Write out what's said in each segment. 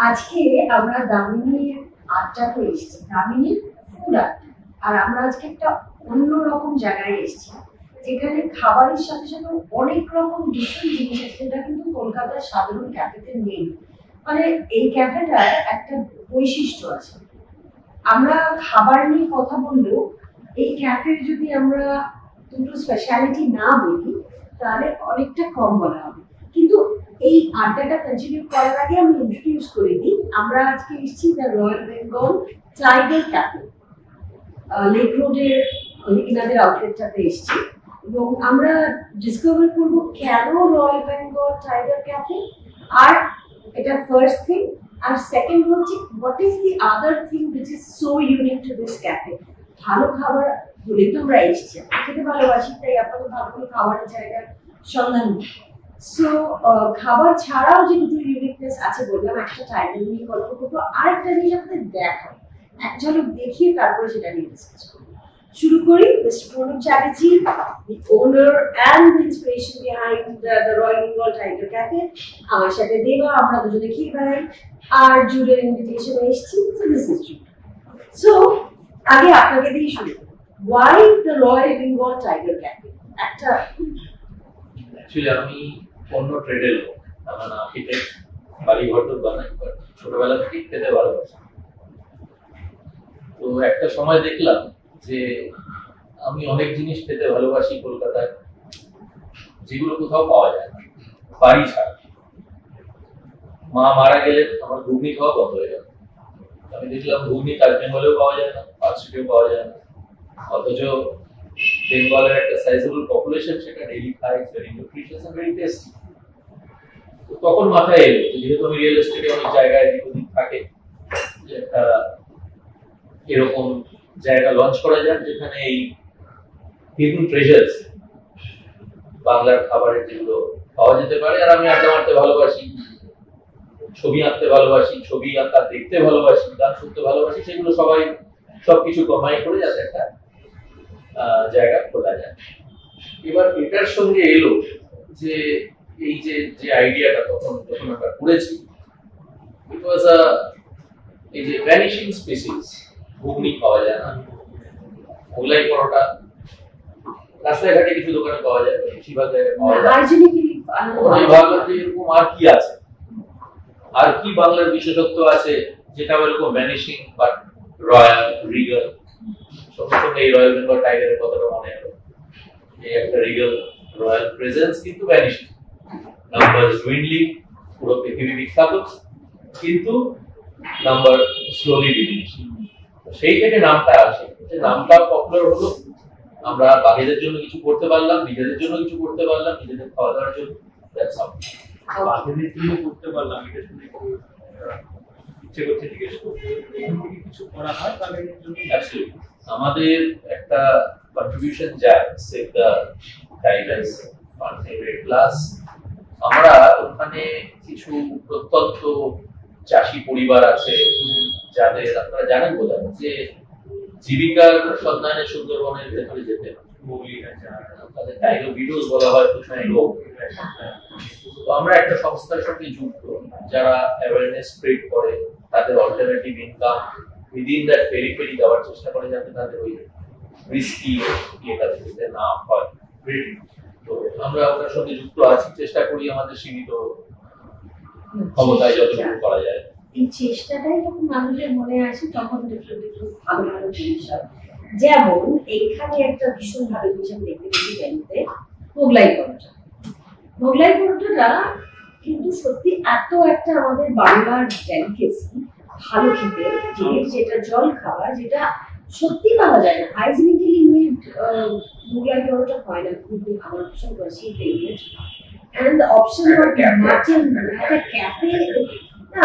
আজকে আমরা দামিনীর আড্ডাতে এসেছি, দামিনীর ফুড আড্ডা। আর আমরা আজকে একটা অন্যরকম জায়গায় এসেছি যেখানে খাবারের সাথে সাথে অনেক রকম ডিফারেন্ট জিনিস আছে যেটা কিন্তু কলকাতার সাধারণ ক্যাফেতে নেই। মানে এই ক্যাফেটার একটা বৈশিষ্ট্য আছে। আমরা খাবার নিয়ে কথা বললেও এই ক্যাফের যদি আমরা দুটো স্পেশালিটি না বলি তাহলে অনেকটা কম বলা হবে। কিন্তু এই আড্ডাটা কন্টিনিউ করার আগে আমি ইন্ট্রোডিউস করে দিই। আমরা আজকে এসেছি the royal Bengal tiger cafe, lake রোডের এনাদের আউটলেটটাতে এসেছি এবং আমরা ডিসকভার করব কেন রয়্যাল বেঙ্গল টাইগার ক্যাফে, আর এটা ফার্স্ট থিং। আর সেকেন্ড হচ্ছে what is the other thing which is so unique to this cafe. ভালো খাবার বলে তো আমরা এসেছি, খেতে ভালোবাসি, তাই আপনাদের ভালো ভালো খাবারের জায়গার সন্ধান। সো খাবার ছাড়াও যে দুটো ইউনিকনেস আছে বললাম, একটা টাইগার নিয়ে গল্প করবো, আরেকটা নিয়ে আপনাদের দেখাবো, এক ঝলক দেখিয়ে তারপরে সেটা নিয়ে ডিসকাস করবো। শুরু করি। Mr. Pranab Chatterjee, the owner and the inspiration behind the Royal Bengal Tiger Cafe. আমার সাথে দেবা, আমরা দুজনে খেয়ে বেড়াই আর জুডের ইনভিটেশন এসেছি। So this is Jude. So আগে আপনাকে দিয়ে শুরু করি। Why the Royal Bengal Tiger Cafe? একটা অ্যাকচুয়ালি আমি অন্য ট্রেডের লোক, আমার আর্কিটেক্ট, বাড়ি ঘর তো বানাই, বাট ছোটবেলা থেকেই খেতে ভালোবাসি। তো একটা সময় দেখলাম যে আমি অনেক জিনিস খেতে ভালোবাসি কলকাতায়, যেগুলো কোথাও পাওয়া যায় না বাড়ি ছাড়া। মা মারা গেলে আমার ঘুগনি খাওয়া বন্ধ হয়ে গেল। আমি দেখলাম ঘুগনি তার বেঙ্গলেও পাওয়া যায় না, পার্ক স্ট্রিটেও পাওয়া যায় না, অথচ বেঙ্গলের একটা সাইজেবল পপুলেশন সেটা ডেইলি খায়, very nutritious and very tasty. তো তখন মাথায় এলো যেহেতু আমি রিয়েল এস্টেটে অনেক জায়গায় এদিক থাকে, যে একটা এরকম জায়গা লঞ্চ করা যাক যেখানে এই হিডেন ট্রেজার্স বাংলার খাবারের যেগুলো পাওয়া যেতে পারে। আর আমি আড্ডা মারতে ভালোবাসি, ছবি আঁকতে ভালোবাসি, ছবি আঁকা দেখতে ভালোবাসি, গান শুনতে ভালোবাসি, সেগুলো সবাই সবকিছু কম্বাইন করে যাতে একটা জায়গা খোলা যায়। এবার এটার সঙ্গে এলো যে এই যে আইডিয়াটা তখন যখন আমরা করেছি, ইট ওয়াজ এই যে ভ্যানিশিং স্পিসিস। ঘুগনি পাওয়া যায় না, মোগলাই পরোটা রাস্তায় ঘাটে কিছু দোকানে পাওয়া যায়, বেশিরভাগ জায়গায় পাওয়া যায়। ভাবলাম যে এরকম আর কি আছে, আর কি বাংলার বিশেষত্ব আছে যেটা এরকম ভ্যানিশিং বাট রয়্যাল রিগাল। সঙ্গে এই রয়্যাল বেঙ্গল টাইগারের কথাটা মনে হলো, এই একটা রিগাল রয়্যাল প্রেজেন্স কিন্তু ভ্যানিশিং, নাম্বার ডুইন্ডলিং, পুরো পৃথিবী বিখ্যাত, কিন্তু নাম্বার স্লোলি ডিমিনিশিং। সেই থেকে নামটা আসে, যে নামটা পপুলার হলো, আমরা বাকিদের জন্য কিছু করতে পারলাম, নিজেদের জন্য কিছু করতে পারলাম, নিজেদের খাওয়া দাওয়ার জন্য। দ্যাটস হাউ বাকিদের জন্য করতে পারলাম। এটা শুনে খুব ইচ্ছে করছে জিজ্ঞেস করতে, কিছু করা হয় বাকিদের জন্য। অ্যাবসলিউটলি আমাদের একটা কন্ট্রিবিউশন যায় save the Tigers fund plus আমরা ওখানে কিছু প্রত্যন্ত চাষি পরিবার আছে যাদের আপনারা জানেন বোধহয় যে জীবিকার সন্ধানে সুন্দরবনের ভেতরে যেতে তাদের টাইগার ভিডিওস বলা হয় কিছু লোক। তো আমরা একটা সংস্থার সঙ্গে যুক্ত যারা অ্যাওয়ারনেস স্প্রেড করে, তাদের alternative income within that periphery দেওয়ার চেষ্টা করে যাতে তাদের ওই রিস্কি ইয়েটা থেকে না হয়। তো আমরা ওটার সঙ্গে যুক্ত আছি, চেষ্টা করি আমাদের সীমিত ক্ষমতায় যতটুকু করা যায়। এই চেষ্টাটাই যখন মানুষের মনে আসে তখন ডিফারেন্ট ডিফারেন্ট ভালো ভালো জিনিস হয়। যেমন এইখানে একটা ভীষণ ভালো জিনিস আমি দেখতে পেয়েছি মেনুতে, মোগলাই পরোটা। মোগলাই পরোটাটা কিন্তু সত্যি এত একটা আমাদের বাংলার ডেলিকেসি, ভালো খেতে জিনিস, যেটা জল খাবার, যেটা সত্যি পাওয়া যায় না। হাইজিনিক্যালি মেড মোগলাই পরোটা হয় না, খুবই আমার ভীষণ বেশি favourite. And the option of mutton at a cafe,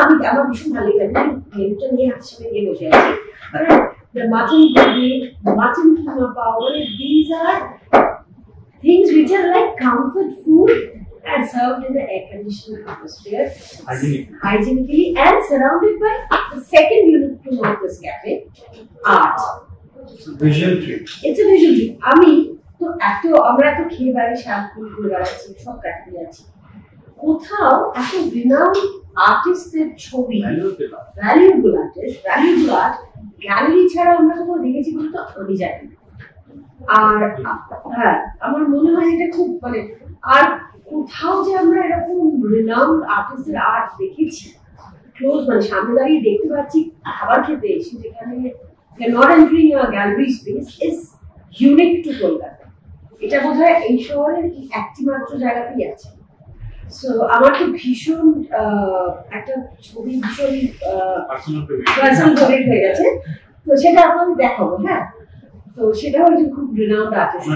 আমি আমার ভীষণ ভালো লাগে। মেনুটা নিয়ে হাতের সামনে দিয়ে বসে আছি, the mutton gravy, mutton keema power, these are things which are like comfort food and served in the air-conditioned atmosphere, hygienically, and surrounded by the second unit of this cafe, art. It's a visual treat. It's a visual treat. আমি তো আমরা এত খেয়ে বাড়ি সারাক্ষণ ঘুরে বেড়াচ্ছি, সব কাটিয়ে যাচ্ছি, কোথাও এত রিনাউন্ড আর্টিস্টদের ছবি, valuable artist, valuable art gallery ছাড়া আমরা কোথাও দেখেছি বলে তো আমি জানি না। আর হ্যাঁ, আমার মনে হয় এটা খুব মানে, আর কোথাও যে আমরা এরকম রিনাউন্ড আর্টিস্টের আর্ট দেখেছি ক্লোজ, মানে সামনে দাঁড়িয়ে দেখতে পাচ্ছি খাবার খেতে এসে, যেখানে not entering a gallery space is unique to Kolkata. এটা বোধহয় এই শহরের একটি মাত্র জায়গাতেই আছে। সো আমার তো ভীষণ একটা ছবি ভীষণ পার্সোনাল ফেভারিট হয়ে গেছে, তো সেটা আপনাদের দেখাবো। হ্যাঁ, তো সেটা হচ্ছে খুব রিনাউন্ড আর্টিস্ট।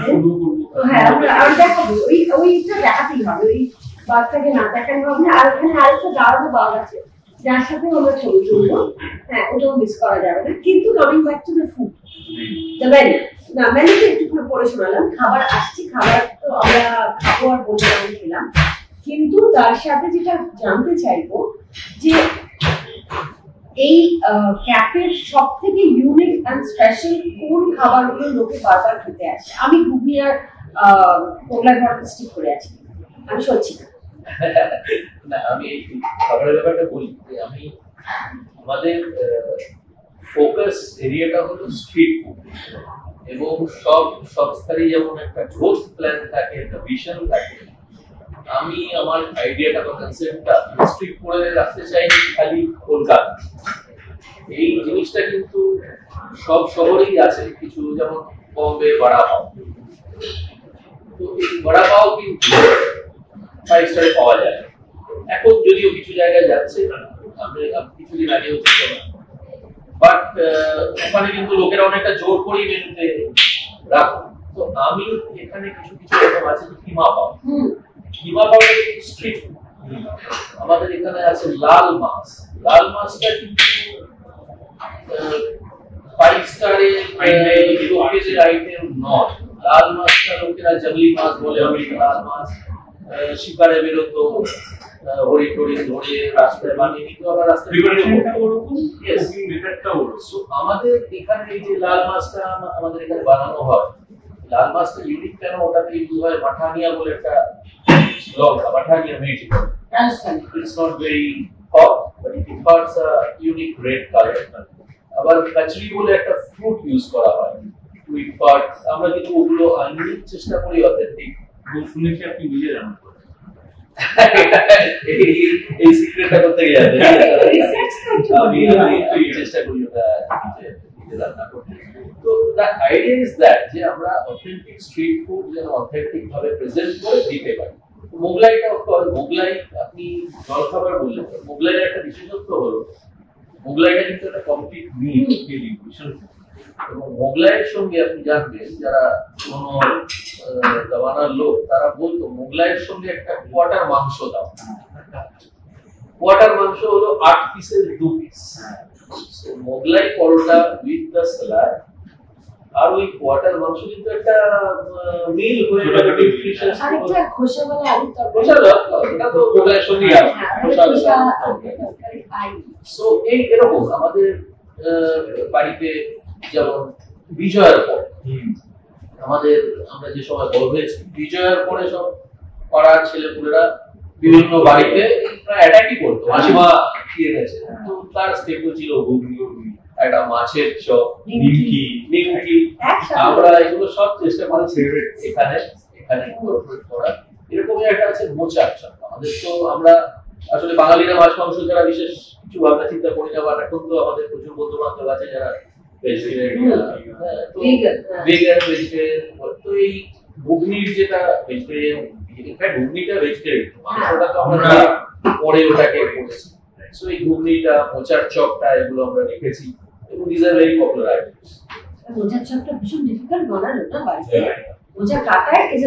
হ্যাঁ, আমরা দেখাবো, ওইটা দেখাতেই হবে, ওই বাচ্চাকে না দেখানো হবে না। আর ওখানে আরেকটা দাঁড়ানো বাঘ আছে যার সাথে আমরা ছবি তুলবো, হ্যাঁ ওটাও মিস করা যাবে না। কিন্তু coming back to the food, the menu, না মেনুতে একটু পড়ে শোনালাম, খাবার আসছে, খাবার তো আমরা খাবো আর বলতে আমি খেলাম, কিন্তু তার সাথে যেটা জানতে চাইবো যে এই ক্যাফের সব থেকে ইউনিক অ্যান্ড স্পেশাল কোন খাবারগুলো লোকে বারবার খেতে আসে। আমি ঘুগনি আর পোগলাই ভর্তা স্টিক করে আছি, আমি সত্যি না, আমি খাবারের ব্যাপারটা বলি যে আমি আমাদের ফোকাস এরিয়াটা হলো স্ট্রিট ফুড, এবং সব সংস্থারই যেমন একটা গ্রোথ প্ল্যান থাকে, একটা ভিশন থাকে। আমি আমার আইডিয়াটা বা কনসেপ্টটা স্ট্রিট করে রাখতে চাই খালি কলকাতা। এই জিনিসটা কিন্তু সব শহরেই আছে, কিছু যেমন বম্বে বড়া পাও, তো এই বড়া পাও কিন্তু 5 স্টারে পাওয়া যায় এখন, যদিও কিছু জায়গায় যাচ্ছে, আমরা কিছুদিন আগেও ছিল, বাট ওখানে কিন্তু লোকেরা অনেকটা জোর করেই মেনুতে রাখো। তো আমি এখানে কিছু কিছু রকম আছে, কিমা পাও, কিমা পাও স্ট্রিট ফুড। আমাদের এখানে আছে লাল মাছ, লাল মাছটা কিন্তু 5 স্টারে লোকেদের আইটেম নয়। লাল মাছটা লোকেরা জঙ্গলি মাছ বলে, লাল মাছ শিকারে বেরোতো, হরি টরি ধরে রাস্তায় বানিয়ে নিত, আবার রাস্তায় আমাদের এখানে এই যে লাল মাছটা আমাদের এখানে বানানো হয়, লাল মাছটা ইউনিক কেন, ওটাতে ইউজ হয় মাঠানিয়া বলে একটা লঙ্কা, মাঠানিয়া meet. It's not very hot, but it imparts a unique red color. আবার কাচরি বলে একটা ফ্রুট ইউজ করা হয় টু ইম্পার্ট, আমরা কিন্তু ওগুলো আনার চেষ্টা করি অথেন্টিক। শুনেছি আপনি নিজে রান্না করেন, এই সিক্রেটটা করতে গিয়ে আমি চেষ্টা করি ওটা নিজে রান্না করতে। তো দ্য আইডিয়া ইজ দ্যাট যে আমরা অথেন্টিক স্ট্রিট ফুড যেন অথেন্টিক ভাবে প্রেজেন্ট করে দিতে পারি। মোগলাইটা অফকোর্স, মোগলাই আপনি জলখাবার বললেন, মোগলাইয়ের একটা বিশেষত্ব হলো মোগলাইটা কিন্তু একটা কমপ্লিট মিল ভীষণ, এবং মোগলাইয়ের সঙ্গে আপনি জানবেন যারা কোনো জমানার লোক, তারা বলতো মোগলাইয়ের সঙ্গে একটা কোয়ার্টার মাংস দাও। কোয়ার্টার মাংস হলো 8 পিসের 2 piece. Mughlai paratha with the salad আর ওই কোয়ার্টার মাংস কিন্তু একটা মিল হয়ে গেল। নিউট্রিশন আরেকটা খোসাওয়ালা আলু তরকারি, খোসাওয়ালা এটা তো মোগলাইয়ের সঙ্গে আছে, খোসাওয়ালা। সো এই এরকম আমাদের বাড়িতে যেমন বিজয়ের পর আমাদের, আমরা যে সময় বড় হয়েছি, বিজয়ের পরে সব পাড়ার ছেলেপুলেরা বিভিন্ন বাড়িতে প্রায় অ্যাটাকই করতো, মাসিমা কি এনেছে, তো তার স্টেপল ছিল ঘুগনি, একটা মাছের চপ, নিমকি। আমরা এগুলো সব চেষ্টা করেছি এখানে ইনকর্পোরেট করা। এরকমই একটা আছে মোচার চপ। আমাদের তো আমরা আসলে বাঙালিরা মাছ মাংস যারা বিশেষ কিছু ভাবনা চিন্তা করি না, বাট এখন তো আমাদের প্রচুর বন্ধু বান্ধব আছে যারা ভেজিটেরিয়ান, তো এই ঘুগনির যেটা ভেজিটেরিয়ান, ইনফ্যাক্ট ঘুগনিটা ভেজিটেরিয়ান, মাংসটা তো আমরা পরে ওটাকে করেছি। সো এই ঘুগনিটা, মোচার চপটা, এগুলো আমরা রেখেছি, এবং this are very popular items. মোচার চপটা ভীষণ ডিফিকাল্ট বানানো না বাড়িতে, মোচা কাটায় এজ এ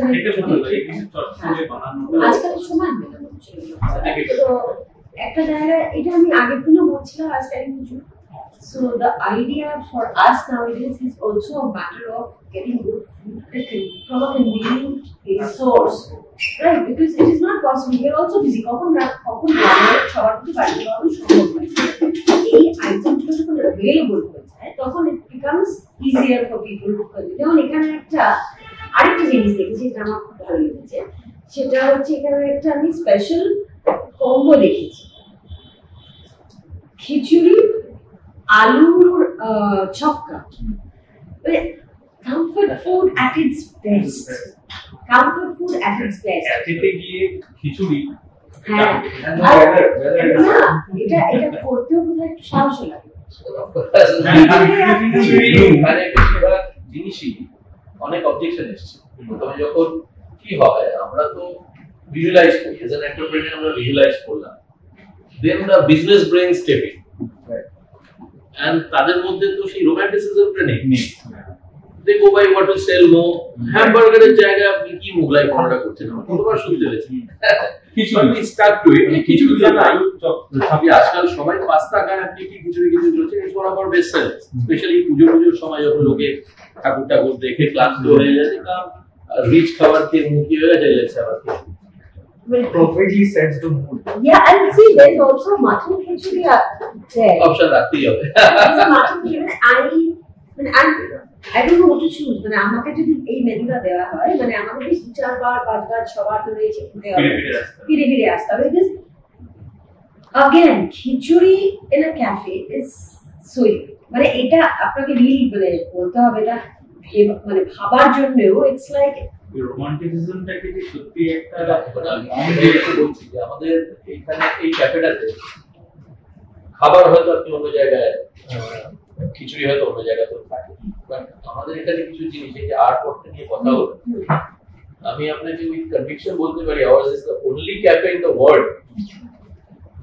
আজকাল সময় মেলে না। তো একটা জায়গায় এটা আমি আগের দিনও বলছিলাম, আজ টাইম কিছু। So the idea for us nowadays is also a matter of getting good food from a convenient source, right? Because it is not possible. We are also busy. কখন সবার কিছু বাড়িতে পাওয়া সম্ভব নয়। এই আইটেমগুলো যখন available হয়ে যায়, তখন it becomes easier for people to consume. যেমন এখানে আরেকটা জিনিস দেখেছি যেটা আমার খুব ভালো লেগেছে, সেটা হচ্ছে এখানে একটা আমি স্পেশাল কম্বো দেখেছি। খিচুড়ি আলুর ছক্কা, comfort food at its best. Comfort food at its best. ক্যাফেতে গিয়ে খিচুড়ি হ্যাঁ, না এটা করতেও বোধহয় একটু সাহস লাগে। মানে বেশিরভাগ জিনিসই অনেক অবজেকশন এসছে। তবে যখন কি হয়, আমরা তো ভিজুয়ালাইজ করি, এজ অ্যান এন্টারপ্রেনার আমরা ভিজুয়ালাইজ করলাম, then the business brain step in, and তাদের মধ্যে তো সেই রোমান্টিসিজমটা নেই। they go by what will sell more. হ্যামবার্গারের জায়গায় আপনি কি মোগলাই পরোটা করছেন, আমরা কতবার শুনতে হয়েছে। খিচুড়ি স্টার্ট টু ইট, খিচুড়ি জানা আলু চপ। আপনি আজকাল সবাই পাস্তা খায়, আপনি কি খিচুড়ি করছেন, it's one of our best seller. Specially পুজোর সময় যখন লোকে ঠাকুর দেখে ক্লান্ত হয়ে যায়, কারণ রিচ খাবার খেয়ে মুখি হয়ে যায়, লেটস আবার perfectly sets the mood. Yeah, and see, there's also mutton khichdi there. Option রাখতেই হবে। There's a mutton khichdi. I don't know what to choose. মানে আমাকে যদি এই মেনুটা দেওয়া হয়, মানে আমাকে বেশ 4বার 5বার 6বার ধরে খেতে হবে, ফিরে আসতে হবে। Because again, khichuri in a cafe is sweet. মানে এটা আপনাকে রিয়েলি মানে বলতে হবে, এটা মানে ভাবার জন্যও it's like রোমান্টিসিজমটাকে যে সত্যি একটা বলছি যে আমাদের এখানে এই ক্যাফেটাতে খাবার হয়তো আপনি অন্য জায়গায়, খিচুড়ি হয়তো অন্য জায়গায় থাকে, বাট আমাদের এখানে কিছু জিনিস, এই যে আর্ট ওয়ার্কটা নিয়ে কথা হলো, আমি আপনাকে উইথ কনভিকশন বলতে পারি hours is the only cafe in the world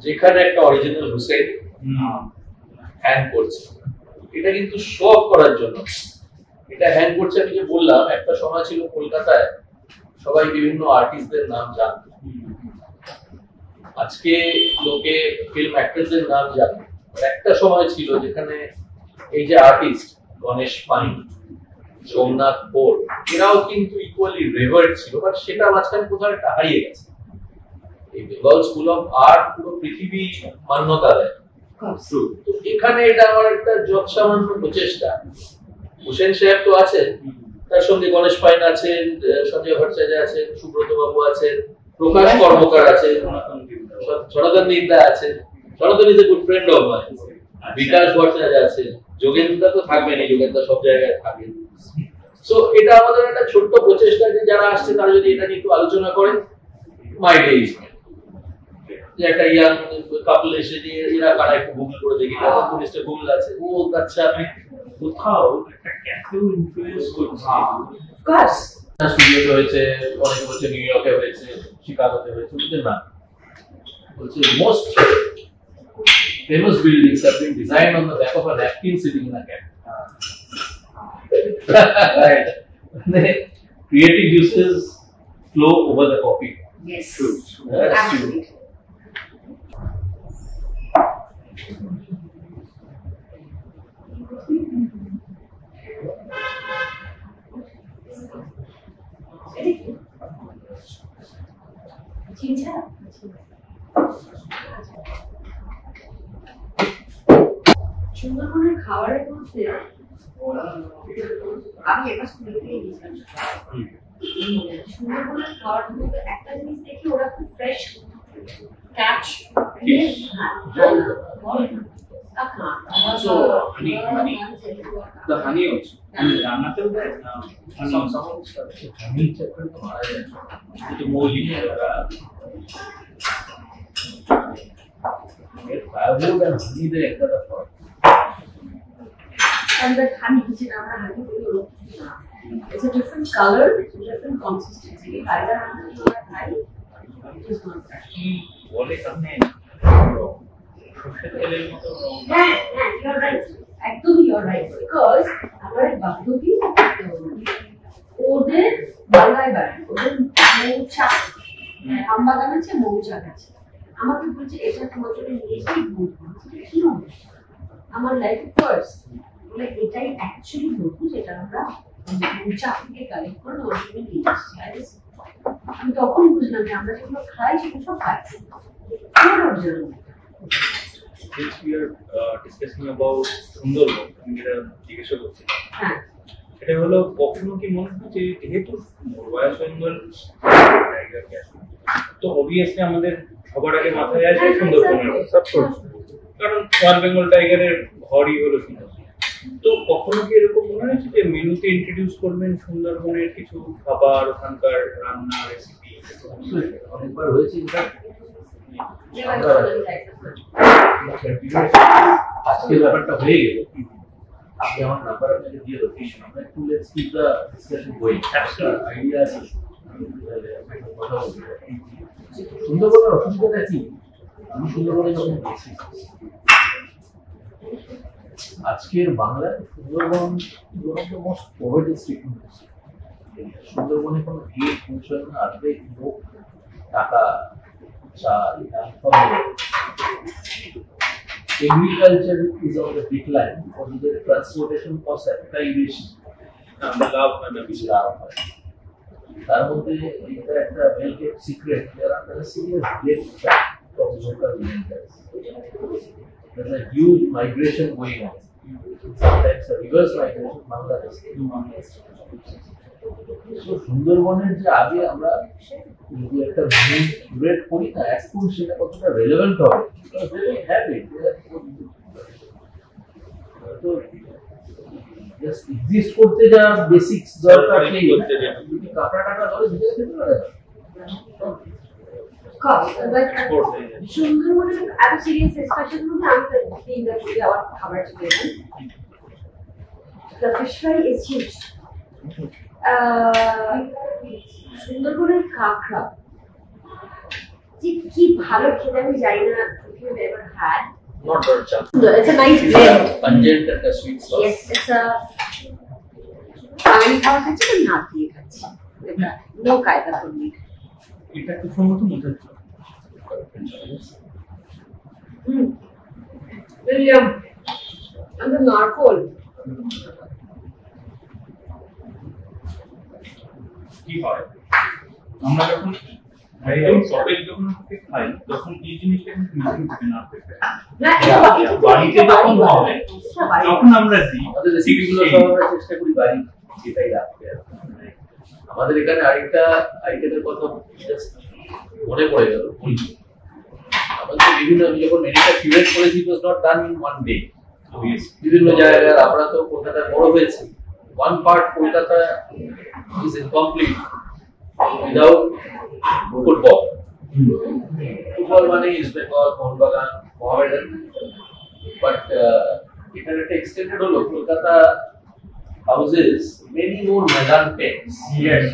যেখানে একটা অরিজিনাল হুসেন হ্যান্ড করছে। এটা কিন্তু শো অফ করার জন্য এটা হ্যান্ড করছে। আমি যে বললাম, একটা সময় ছিল কলকাতায় সবাই বিভিন্ন আর্টিস্টদের নাম জানত, আজকে লোকে ফিল্ম অ্যাক্টরদের নাম জানে। একটা সময় ছিল যেখানে এই যে আর্টিস্ট গণেশ পাইন, সোমনাথ বোর, এরাও কিন্তু ইকুয়ালি রেভার্ড ছিল, বাট সেটা মাঝখানে কোথাও একটা হারিয়ে গেছে। এই বেঙ্গল স্কুল অফ আর্ট পুরো পৃথিবী মান্যতা দেয়। তো এখানে এটা আমার একটা যৎসামান্য প্রচেষ্টা। হুসেন সাহেব তো আছেন, তার সঙ্গে গণেশ পাইন আছেন, সঞ্জয় ভট্টাচার্য আছেন, সুব্রত বাবু আছেন, প্রকাশ কর্মকার আছেন, সনাতন নিন্দা আছেন। Sanatan is a good friend of mine. Bikash Bhattacharya আছেন, যোগেন্দ্র তো থাকবেনই, যোগেন্দ্র সব জায়গায় থাকেন। সো এটা আমাদের একটা ছোট্ট প্রচেষ্টা যে যারা আসছে তারা যদি এটা নিয়ে একটু আলোচনা করেন, মাই ডে ইজ যে একটা ইয়াং কাপল এসে যে এরা কারা একটু গুগল করে দেখি, তাদের পুলিশটা গুগল আছে, ও আচ্ছা কোথাও একটা ক্যাফেও ইনফ্লুয়েন্স করছে। of course স্টুডিওতে হয়েছে, অনেক বলছে নিউ ইয়র্কে হয়েছে, শিকাগোতে হয়েছে, বুঝলেন না, বলছে most famous buildings have been designed on the back of a napkin sitting in a cafe. Right. Creative juices flow over the coffee. yes, True. That's true. absolutely. চিনছা? সুন্দরবনের খাবারের মধ্যে আমি এবার স্কুলে থেকে গেছিলাম। সুন্দরবনের খাবারের মধ্যে একটা জিনিস দেখি, ওরা খুব fresh catch The honey also. রান্নাতেও দেয় না? একটু মৌলিক firewood and honey, they enter the pot. And that honey, which is our honey, it's a different color, it's a different consistency. Either honey or honey, it is not fresh. বলে সামনে সরষের তেলের মতো হ্যাঁ হ্যাঁ, you're right, একদমই you're right, because আমার এক বান্ধবী, ওদের বাংলায় বাড়ি, ওদের মৌচাক, আম বাগান আছে, মৌচাক আছে। আমাকে বলছে এটা তোমার জন্য নিয়ে এসে বলবো, কি হবে আমার লাইফ ফার্স্ট, বলে এটাই অ্যাকচুয়ালি বলবো যেটা আমরা মৌচাক থেকে কালেক্ট করে ওর জন্য নিয়ে এসেছি। আমি তখন বুঝলাম যে আমরা যেগুলো খাই সেগুলো সব খাই জন্য। Since we are discussing about Sundarban, আমি যেটা জিজ্ঞাসা করছি সেটা হলো, কখনো কি মনে হয় যে যেহেতু রয়্যাল বেঙ্গল টাইগার ক্যাট, তো অবভিয়াসলি আমাদের সবার আগে মাথায় আসে সুন্দরবনের কথা। কারণ রয়্যাল বেঙ্গল টাইগারের ঘরই হলো সুন্দরবন। তো কখনো কি এরকম মনে হয়েছে যে মেনুতে ইন্ট্রোডিউস করবেন সুন্দরবনের কিছু খাবার, ওখানকার রান্না রেসিপি? অনেকবার হয়েছে এটা। আজকে ব্যাপারটা হয়ে গেল, আপনি আমার নাম্বার আপনাকে দিয়ে দেবো, আমরা একটু let's keep the discussion going. Idea আছে কথা বলতে। সুন্দরবনের অসুবিধাটা কি, আমি সুন্দরবনে যখন গেছি, আজকের বাংলায় সুন্দরবন মোস্ট পভার্টি স্টেটমেন্ট। সুন্দরবনে কোনো গেট পৌঁছায় না, আসবে লোক, টাকা, চাল, সব। Agriculture is on the decline because the transportation cost একটাই বেশি, লাভ হয় না, বেশি লাভ হয়। তার মধ্যে এটা একটা well kept secret, there are a serious debt trap of local villagers. There's a huge migration going on. Sometimes a reverse migration, Bangladesh to Bangladesh. So সুন্দরবনের যে আগে আমরা যদি একটা রেট করি না, এখন সেটা কতটা রেলেভেন্ট হবে, তো জাস্ট এক্সিস্ট করতে যা বেসিক্স দরকার সেই করতে যায়, যদি কাপড়া টাকা ধরে দিতে পারে। সুন্দরবনের এত সিরিয়াস ডিসকাশন মধ্যে আমি তিনটা থেকে আবার খাবার চলে এলাম। The fish fry is huge. সুন্দরবনের কাঁকড়া যে কি ভালো খেতে আমি জানি না, if you've ever had. not done chap. It's a nice blend. Pungent and a sweet sauce. Yes, it's a. আমি খাওয়া খাচ্ছি না, না দিয়ে খাচ্ছি। No কায়দা for me. এটা খুব সম্ভবত মজার ছিল। William, and the narcol. কি হয়, আমরা যখন একদম সবেল যখন খাই তখন এই জিনিসটা কিন্তু মিসিং থাকে না পেঁপে। বাড়িতে যখন হবে তখন আমরা দিই, আমাদের রেসিপিগুলো সব আমরা চেষ্টা করি বাড়ি সেটাই রাখতে। আমাদের এখানে আরেকটা আইটেমের কথা জাস্ট মনে পড়ে গেল। আমাদের বিভিন্ন, আমি যখন মেনুটা কিউরেট করেছি, it was not done in one day. বিভিন্ন জায়গায়, আমরা তো কলকাতায় বড় হয়েছি, one part Kolkata is incomplete without football. Football মানে East Bengal, Mohanbagan, Mohammedan, but এখানে একটা extended হলো, Kolkata houses many more Madan pens. Yes.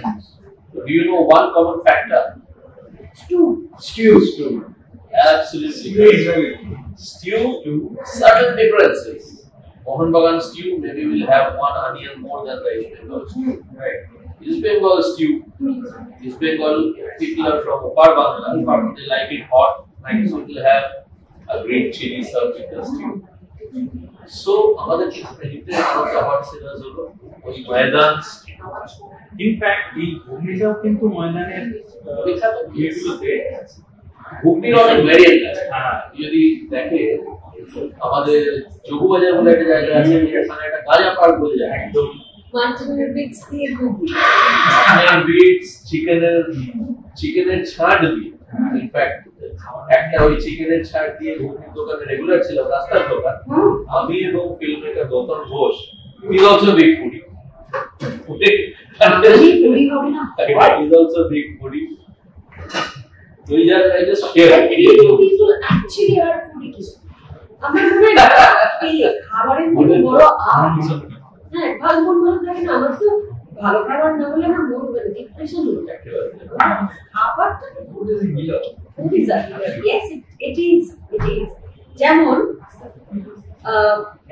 So do you know one common factor? Stew. Absolutely. Stew, certain differences. Mohanbagan stew maybe will have one onion more than the East Bengal stew. Right. East Bengal stew, East Bengal people are from Upar Bangla, they like it hot, right? So it will have a green chili served with the stew. So আমাদের vegetarian খাবার সেটা হলো ওই ময়দান। In fact এই ঘুগনিটাও কিন্তু ময়দানের ইয়েগুলোতে ঘুগনির অনেক variant আছে। যদি দেখে আমাদের যোগবাজার বলে একটা জায়গা আছে, যেখানে একটা গাজা পার্ক বলে যায়, একদম বিটস দিয়ে ঘুগনি, বিটস চিকেনের ছাড় দিয়ে। ইনফ্যাক্ট একটা ওই চিকেনের ছাড় দিয়ে ঘুগনির দোকানে রেগুলার ছিল, রাস্তার দোকান। আমি এবং film maker Gautam Ghosh, he is also big foodie. Foodie হবে না, he is also big foodie. We just share. People actually are foodies. আমার মনে হয় এই খাবারের মধ্যে বড় আর্ট। হ্যাঁ, ভালো মন ভালো থাকে না, আমার তো ভালো খাবার না হলে আমার মন মানে ডিপ্রেশন হয়ে যায়। খাবারটা food is healer. Food is a healer. Yes, it is. যেমন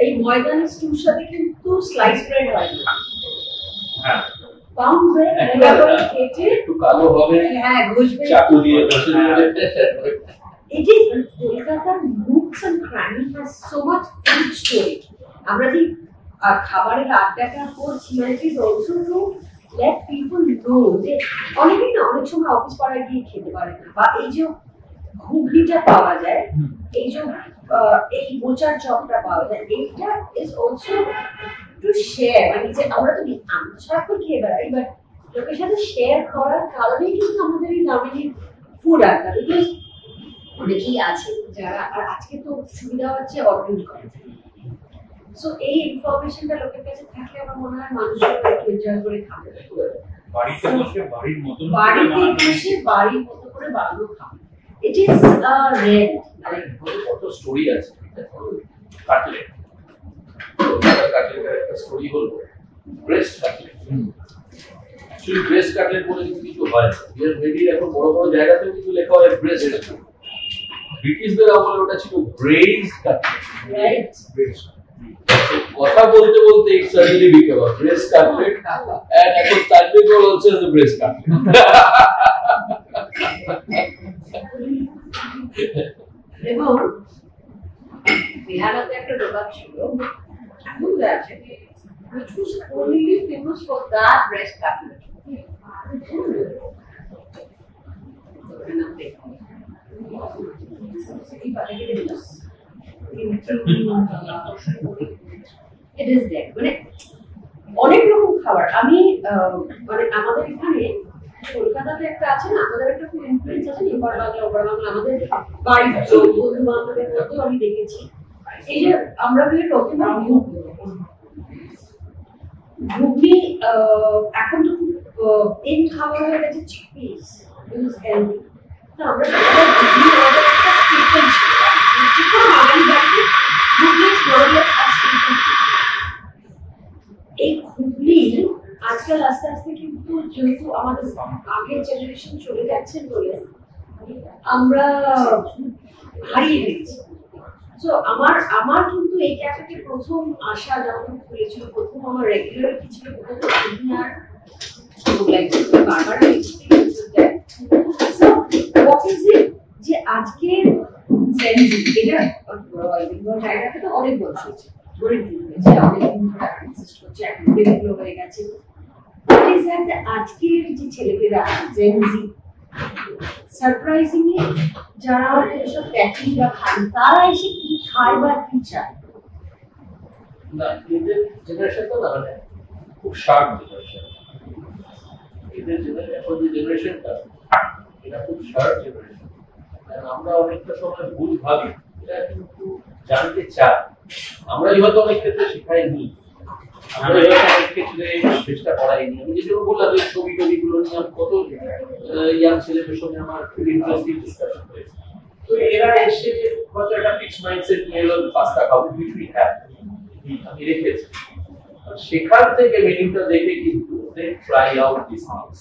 এই ময়দান স্টুর সাথে কিন্তু স্লাইস ব্রেড হয় না। হ্যাঁ, পাউন্ড ব্রেড এভাবে কেটে একটু কালো হবে, হ্যাঁ, ঘষবে চাকু দিয়ে ঘষে দিবে। It is Kolkata nooks and crannies has so much food story. আমরা যে খাবারের আড্ডাটা করছি, মানে it is also to let people know যে অনেকেই না অনেক সময় অফিস পাড়ায় গিয়ে খেতে পারে না, বা এই যে ঘুগনিটা পাওয়া যায়, এই যে এই মোচার চপটা পাওয়া যায়, এইটা is also to share, মানে যে আমরা তো সারাক্ষণ খেয়ে বেড়াই, বাট লোকের সাথে শেয়ার করার কারণেই কিন্তু আমাদের এই দামিনী ফুড আড্ডা। বিকজ অনেকেই আছে যারা, আর আজকে তো সুবিধা হচ্ছে অর্ডার করা যায়। সো এই ইনফরমেশনটা লোকের কাছে থাকলে আমার মনে হয় মানুষের একটু এনজয় করে খাবে। বাড়িতে বসে বাড়ির মতন বাড়ির মতো করে বানানো খাবে। It is red. কত স্টোরি আছে কাটলেট, কাটলেটের একটা স্টোরি হলো breast cutlet. Actually breast cutlet বলে কিছু হয় না, মেবি এখন বড় বড় জায়গাতেও কিছু লেখা হয় ব্রেস্ট। ব্রিটিশদের আমলে ওটা ছিল ব্রেইজ কাটলেট। রাইট, কথা বলতে বলতে it suddenly became a breast cutlet and এখন তানভীর বল হচ্ছে the breast cutlet। এবং বিহারাতে একটা দোকান ছিল এখন আছে which was only famous for that breast cutlet. It is there. মানে অনেক রকম খাবার। আমি মানে আমাদের এখানে কলকাতাতে একটা আছে না, আমাদের একটা খুব ইনফ্লুয়েন্স আছে এপার বাংলা ওপার বাংলা, আমাদের বাড়ির বন্ধু বান্ধবের মধ্যেও আমি দেখেছি। এই যে আমরা বলি প্রথমে ঘুগনি, এখন তো খুব ইন খাবার হয়ে গেছে চিকপিস, ইউজ হেলদি। তো আমরা ঘুগনি আমাদের একটা স্টেটমেন্ট ছিল, যে কোনো বাঙালি বাড়িতে ঘুগনি এই ঘুগনি আজকাল আস্তে আস্তে কিন্তু যেহেতু আমাদের আগের জেনারেশন চলে যাচ্ছেন বলে আমরা হারিয়ে ফেলছি। তো আমার কিন্তু এই ক্যাফেতে প্রথম আসা যখন খুলেছিল, প্রথম আমার রেগুলার কি ছিল ঘুগনি আর বারবার যে আজকে এটা জায়গাটা তো অনেক বছর হয়েছে, আজকের যে ছেলেমেয়েরা সারপ্রাইজিংলি যারা এসব প্যাকিং বা খান, তারা এসে কি খায় বা কি চায় না, এদের জেনারেশনটা না মানে খুব শার্প জেনারেশন। এদের এখন যে জেনারেশনটা এটা খুব শার্প জেনারেশন। আমরা অনেকটা সময় ভুল ভাবি, এটা কিন্তু জানতে চাই। আমরা হয়তো অনেক ক্ষেত্রে শেখাইনি, আমরা হয়তো অনেক ক্ষেত্রে চেষ্টা করাইনি। আমি যেটা বললাম যে ছবি টবিগুলো নিয়ে আমি কত ইয়াং ছেলেদের সঙ্গে আমার খুব ইন্টারেস্টিং ডিসকাশন হয়েছে। তো এরা এসে হয়তো একটা ফিক্স মাইন্ডসেট নিয়ে এলো, পাস্তা খাবো, উই হ্যাভ আমি রেখেছি। সেখান থেকে মেনুটা দেখে কিন্তু they try out this things.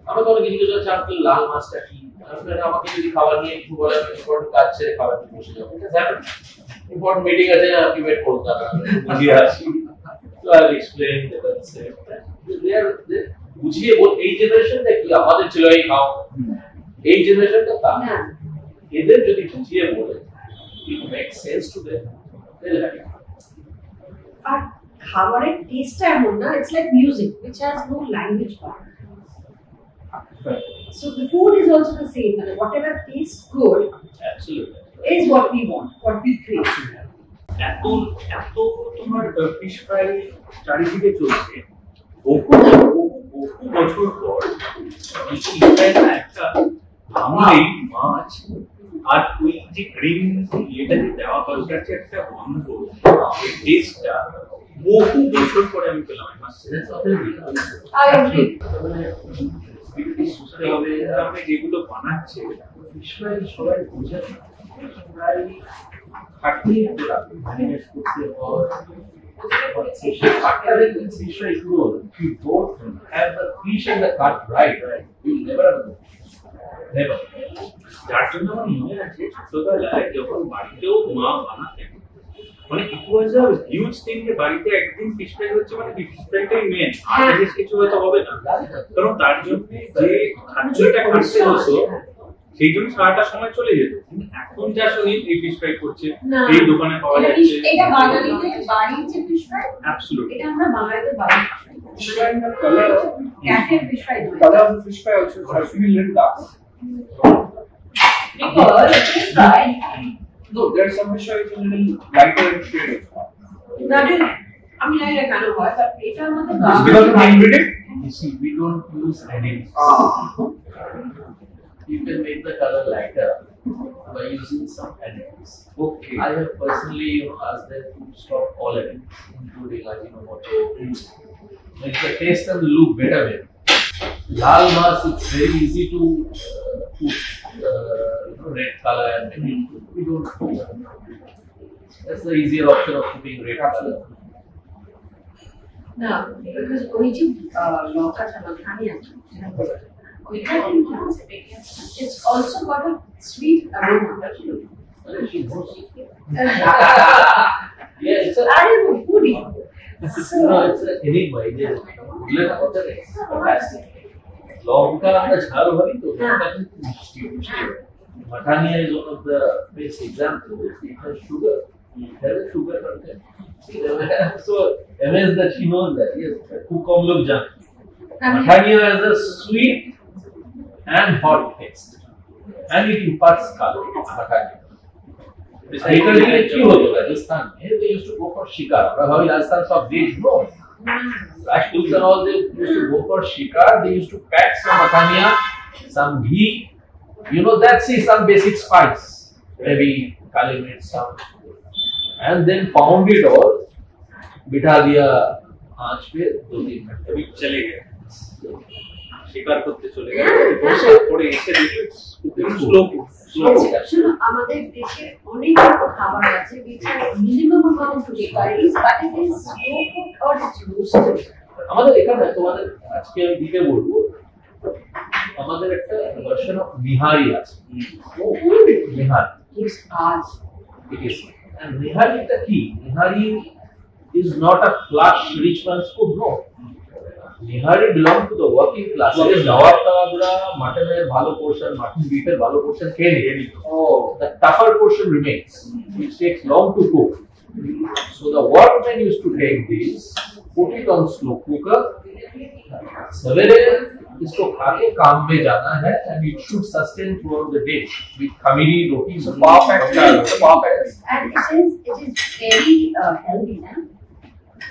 আমরা তো অনেক কিছু কিছু আঙ্কেল লাল মাছটা কি, আমাকে যদি খাবার নিয়ে একটু বলে আমি ইম্পর্টেন্ট কাজ ছেড়ে খাবার নিয়ে বসে যাবো, এটা হ্যাপেন। ইম্পর্টেন্ট মিটিং আছে, আপনি ওয়েট করুন না, বুঝিয়ে আসি। তো আই এক্সপ্লেইন বুঝিয়ে বল। এই জেনারেশনটা কি আমাদের ছিল এই খাও, এই জেনারেশনটা তা না। এদের যদি বুঝিয়ে বলে it makes sense to them, they like it. আর খাবারের টেস্টটা এমন না, it's like music which has no language barrier. So the food is also the same, and whatever tastes good Absolutely is what we want, what we crave. এত এত তোমার fish fry চারিদিকে চলছে, বহু বছর পর ফিশ ফ্রাইটা একটা আমারই মাছ আর ওই যে গ্রিন ইয়েটাকে দেওয়া হয়, ওটার যে একটা গন্ধ, এই টেস্টটা বহু বছর পরে আমি পেলাম। যেগুলো বানাচ্ছে ফিশ ফ্রাই সবাই বোঝে না, ফ্রাই খাটিয়ে ম্যারিনেট করতে হয়। Fish fry is good. If you don't have the fish and the cut right, you will never have it. Never. যার জন্য আমার মনে আছে ছোটবেলায় যখন বাড়িতেও মা বানাতেন, মানে ইট ওয়াজ আ হিউজ থিং যে বাড়িতে একদিন ফিশ ফ্রাই হচ্ছে, মানে ফিশ ফ্রাইটাই মেন, আর জিনিস কিছু হয়তো হবে না, কারণ তার জন্য যে খাদ্যটা খাটতে হতো সেই জন্য সারাটা সময় চলে যেত। কিন্তু এখন যা শুনি এই ফিশ ফ্রাই করছে, এই দোকানে পাওয়া যাচ্ছে, এটা বাঙালিদের বাড়ির যে ফিশ ফ্রাই, অ্যাবসলিউটলি এটা আমরা বাঙালিদের বাড়ির Fish fry and the color, cafe fish fry color of the fish fry also has to be a little dark. because fish fry No, there's some fish fry which is a little lighter in shade also. that is, আমি জানি না কেন হয়, but এটার মধ্যে It's because of the ingredient? You see, we don't use additives. Ah. You can make the color lighter by using some additives. Okay. I have personally asked them to stop all additives, including Ajinomoto. Make the taste and look better with. Lal mas, it's very easy to put red color and maybe we don't put that. That's the easier option of putting red color. না because ওই যে লঙ্কাটা মাখানি আছে ওইটা কিন্তু it's also got a sweet aroma. She knows. Yeah, it's a আরে Puri it's an enigma. It's fantastic. লঙ্কা আমরা ঝাল ভাবি তো লঙ্কা কিন্তু মিষ্টি মিষ্টি মাখানিয়া is one of the best examples. It has sugar. There is sugar content. So amazed that she knows that. Yes, খুব কম লোক জানে মাখানিয়া has a sweet and hot taste and it imparts color. মাখানিয়া Basically, কি হতো Rajasthan they used to go for শিকার আমরা ভাবি রাজস্থান সব veg. No, Rajputs and all, they used to go for shikar. They used to pack some makhania, some ghee. That's some basic spice. Maybe kali mirt, some, and then pound it all. बिठा दिया आंच पे 2-3 घंटे. अभी चले गए शिकार करते चले गए थोड़े ऐसे देखिए स्लो শোনো আমাদের দেশে অনেক খাবার আছে which are minimum amount of calories but it is slow cooked or roasted. আমাদের এখানে তোমাদের আজকে আমি দিতে বলবো আমাদের একটা ভার্সন অফ নিহারি আছে. Nihari It's hard. it is, and nihari টা কি? Nihari is not a flush rich man's food. No, nihari belong to the working class. Nawab tawabra mutton এর ভালো portion, mutton beef এর ভালো portion খেয়ে নিই. The tougher portion remains, which takes long to cook. So the workmen used to take this, put it on slow cooker. सवेरे इसको खा के काम में जाना है, and it should sustain throughout the day with khamiri roti. Perfect. And it is very healthy, huh?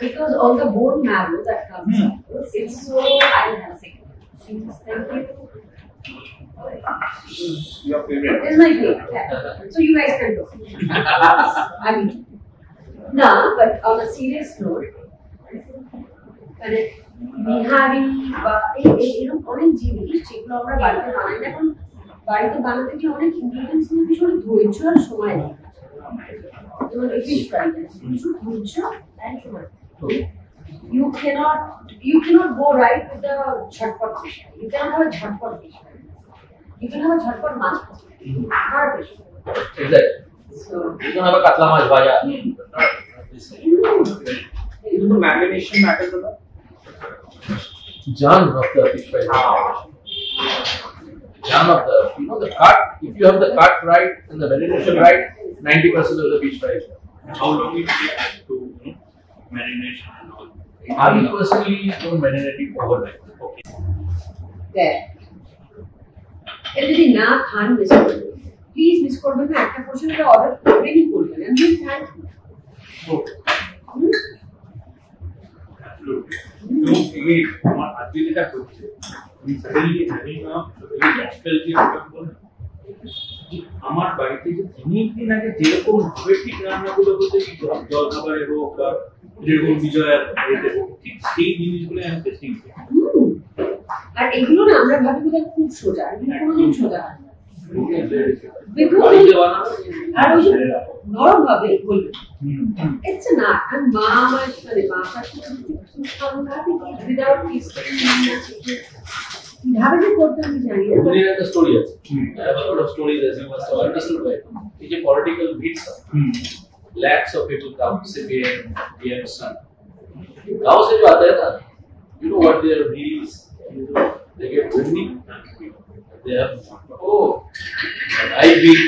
Because all the bone marrow that comes out, it's so unhealthy. Thank you. Your favorite. This is my favorite. Yeah. So you guys can go. I mean, no, but on a serious note, মানে বিহারি বা এরকম অনেক জিনিস যেগুলো আমরা বাড়িতে বানাই না, এখন বাড়িতে বানাতে গিয়ে অনেক ইনগ্রিডিয়েন্টস নিয়ে ভীষণ ধৈর্য আর সময় লাগে। যেমন ফিশ ফ্রাই ভীষণ ধৈর্য আর সময়। You cannot go right with the jhatpat fish fry. You cannot have a jhatpat fish fry. You can have a jhatpat mach fry. Not fish fry. Exactly. So You can have a katla mach bhaja. Even the marination matters a lot. Jaan of the fish fry. Jaan of the cut. If you have the cut right and the marination right, 90% of the fish fry is done. how long it takes to marination and all I personally don't marinate it overnight. okay there. এটা যদি না খান miss করবেন, please miss করবেন না, একটা portion এটা order করবেনই করবেন। আমি থ্যাংক ইউ। तो ये আমার আজকে যেটা হচ্ছে আমি suddenly having a very nostalgic যে আমার বাড়িতে যে তিন আগে যেরকম ভাবে ঠিক রান্নাগুলো হতো কি জল খাবারের হোক বা যেরকম বিজয়ের বাড়িতে হোক ঠিক সেই জিনিসগুলো আমি টেস্টিং করি আর এগুলো না আমরা ভাবি বোধহয় খুব সোজা, এগুলো কোনোদিন সোজা হয় না। বাড়িতে বানানো আর ওই যে নরম ভাবে বলবে ইটস না। আর মা আমার মানে মা শাশুড়ি উইদাউট টেস্টিং কিভাবে যে করতে আমি জানি না। Only the story is. I have a lot of stories as you must have understood by now. It's a political beats. Lakhs of people come, CPM, DMC. गाँव से जो आते हैं ना, you know what their meals? They get winning. They have I beat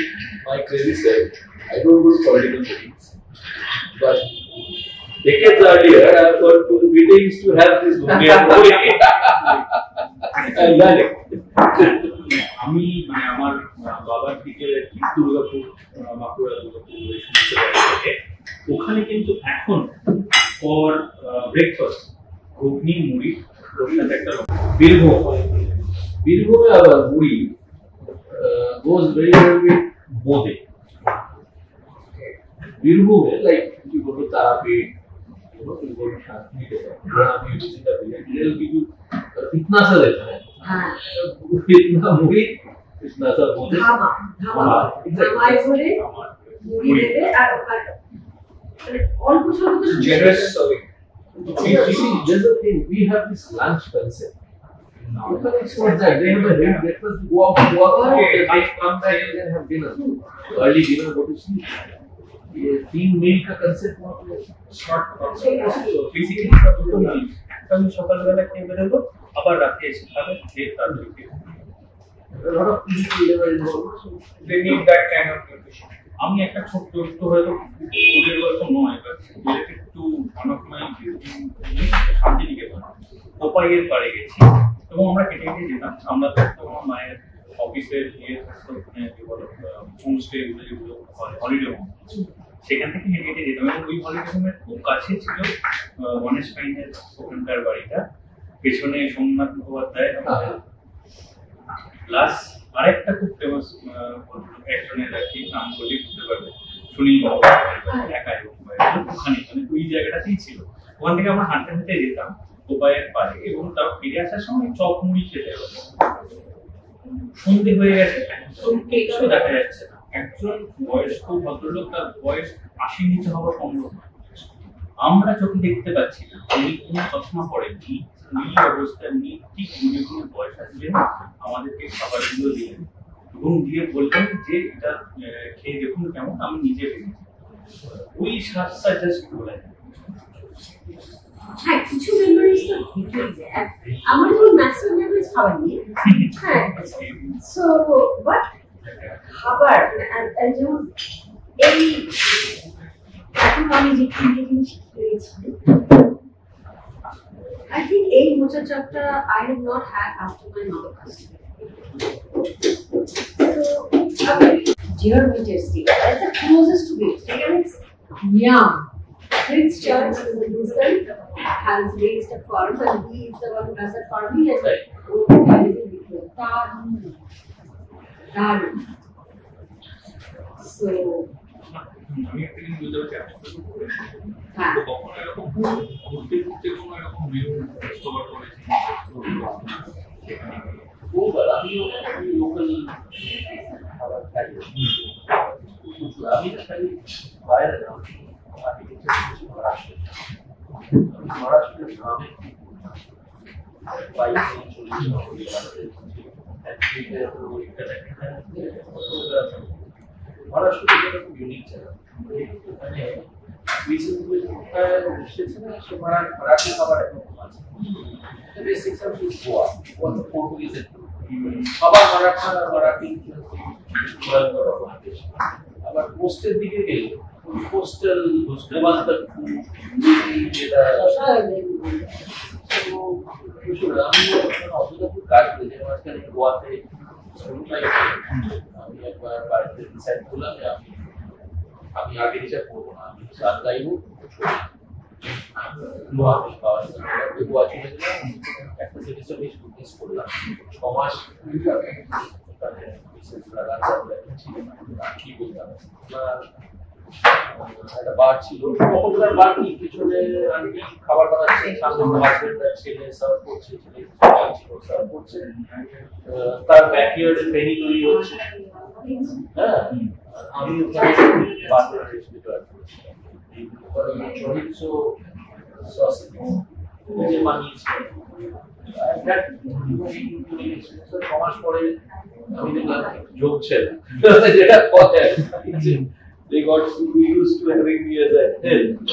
my crazy self. I don't go to political meetings, but decades earlier I have gone to meetings to have this আমি মানে আমার বাবার দিকে দুর্গাপুর বাঁকুড়া দুর্গাপুর ওখানে কিন্তু এখন for breakfast ঘুগনি মুড়ি ওর সাথে একটা বীরভূমে আবার মুড়ি goes very well with বোঁদে বীরভূমে like you go to Tarapet, you go to Shantiniket, you visit a village, they'll give you इतना सा देता है इतना मुड़ी इतना सा বোঁদে ধামা ধামায় করে মুড়ি দেবে আর মানে অল্প স্বল্প কিছু generous serving. see, there's a thing, we have this lunch concept. But it's not that. They have a late breakfast, go out, they come back and then have dinner. Early dinner, go to sleep. ये 3 मील का concept वहाँ पे Short basically আমি সকালবেলা খেয়ে বেরোবো আবার রাতে এসে খাবে খেয়ে তারপরে a lot of physical labor involved. So they need that kind of nutrition. আমি একটা ছোট্ট একটু হয়তো ফুডের গল্প নয় but related to one of my Shantiniketan কোপাইয়ের পাড়ে গেছি এবং আমরা কেটে কেটে যেতাম আমরা তো আমার মায়ের অফিসের ইয়ে থাকতো ওখানে কি বলো হোমস্টে এগুলো যেগুলো হয় হলিডে হোম সেখান থেকে হেঁটে হেঁটে যেতাম এবং ওই হলিডে হোমের খুব কাছে ছিল গণেশ পাইনের ওখানকার বাড়িটা পেছনে সোমনাথ মুখোপাধ্যায় প্লাস আরেকটা খুব ফেমাস একজনের আর কি নাম বলি বুঝতে পারবে সুনীল মুখোপাধ্যায় একা এবং ওখানে মানে ওই জায়গাটাতেই ছিল ওখান থেকে আমরা হাঁটতে হাঁটতে যেতাম কোপাইয়ের পাড়ে এবং তার ফিরে আসার সময় চপ মুড়ি খেতে হতো সন্ধে হয়ে গেছে কিছু দেখা যাচ্ছে না একজন বয়স্ক ভদ্রলোক তার বয়স 80 নিচে হওয়া সম্ভব নয় আমরা চোখে দেখতে পাচ্ছি না উনি কোনো চশমা পড়েননি নীল অবস্থায় উনি ঠিক গুনে বয়স আসবেন আমাদেরকে খাবারগুলো দিলেন এবং দিয়ে বললেন যে এটা খেয়ে দেখুন কেমন আমি নিজে ভেবেছি ওই স্বাদটা জাস্ট বলে হ্যাঁ কিছু মেমোরিজ তো থেকেই যায় আমার তো ম্যাক্সিমাম মেমোরিজ খাবার নিয়ে হ্যাঁ সো বাট খাবার যেমন এই এখন আমি যে তিনটে জিনিস খেয়েছি I think a mocha chapter I have not had after my mother passed away. So, a very dear me tasty. That's the closest to it. And it's yum. Fritz Church himself has raised a farm and he is the one who does that farming and Darun. So, আমি একটা জিনিস বুঝতে পারছি কখনো এরকম ঘুরতে ঘুরতে কোনো এরকম ভিউ ডিসকভার করেছি ওভার আমিও লোকাল খাবার খাই আমি খাই বাইরে না মহারাষ্ট্রের গ্রামে মহারাষ্ট্র খুব ইউনিক জায়গা মানে মারাঠি খাবার এখন আছে বেসিক সার্ভিস গোয়া পর্তুগিজের খাবার মারাঠি আবার কোস্টের দিকে গেলে কোস্টাল যেটা আমি অবদাপুর কাজ করেছি মাঝখানে গোয়াতে আমি একবার বাড়িতে ডিসাইড করলাম যে আমি আগে ডিসাইড করবো না আমি গান গাইবো আমি গোয়া চলে গেলাম একটা সিরিজটা বেশ মিস করলাম 6 মাস কি বলতাম একটা বার ছিল তখনকার বার কি পিছনে আন্টি খাবার বানাচ্ছে সামনে হাজবেন্ড ছেলে সার্ভ করছে ছেলে সার্ভ করছে তার ব্যাকইয়ার্ডে ফেনি তৈরি হচ্ছে হ্যাঁ আমি বার্গার রেসিপি তৈরি করেছি চরিচো সস নিজে বানিয়েছি সমাজ পরে আমি দেখলাম জমছে যেটা কথা they got used to having me as a help.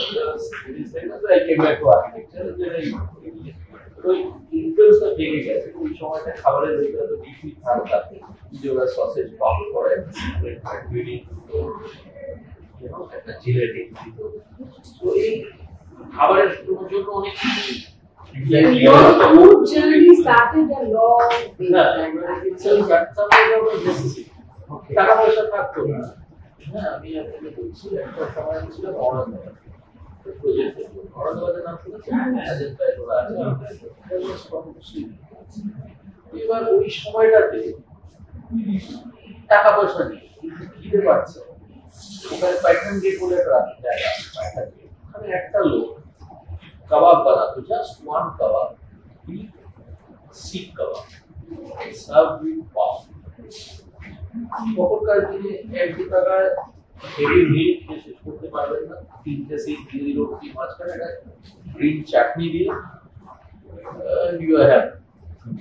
I came back to architecture and then I influence the thing again. ওই সময়টা খাবারের ভিতরে তো ডিপলি থাকতা যে ওরা সসেজ পাম্প করে বিল্ডিং একটা জিলেটিং তো এই খাবারের জন্য অনেক কিছু your food journey started a long way back. টাকা পয়সা থাকতো না হ্যাঁ আমি আপনাকে বলছি একটা সময় ছিল অরণ্যবাদ প্রজেক্ট অরণ্যবাদের নাম শুনেছেন এবার ওই সময়টাতে টাকা পয়সা নেই কি খিদে পাচ্ছে, ওখানে পাইথন গেট বলে একটা জায়গা, পাইথন গেট, ওখানে একটা লোক কাবাব বানাতো, just one kebab, Sikh kebab, serve with পাও। তখনকার দিনে 1-2 টাকায় হেভি মিল শেষ করতে পারবেন না, 3টে শিখ দিয়ে দিল, কি মাঝখানে একটা গ্রিন চাটনি দিয়ে, you are happy.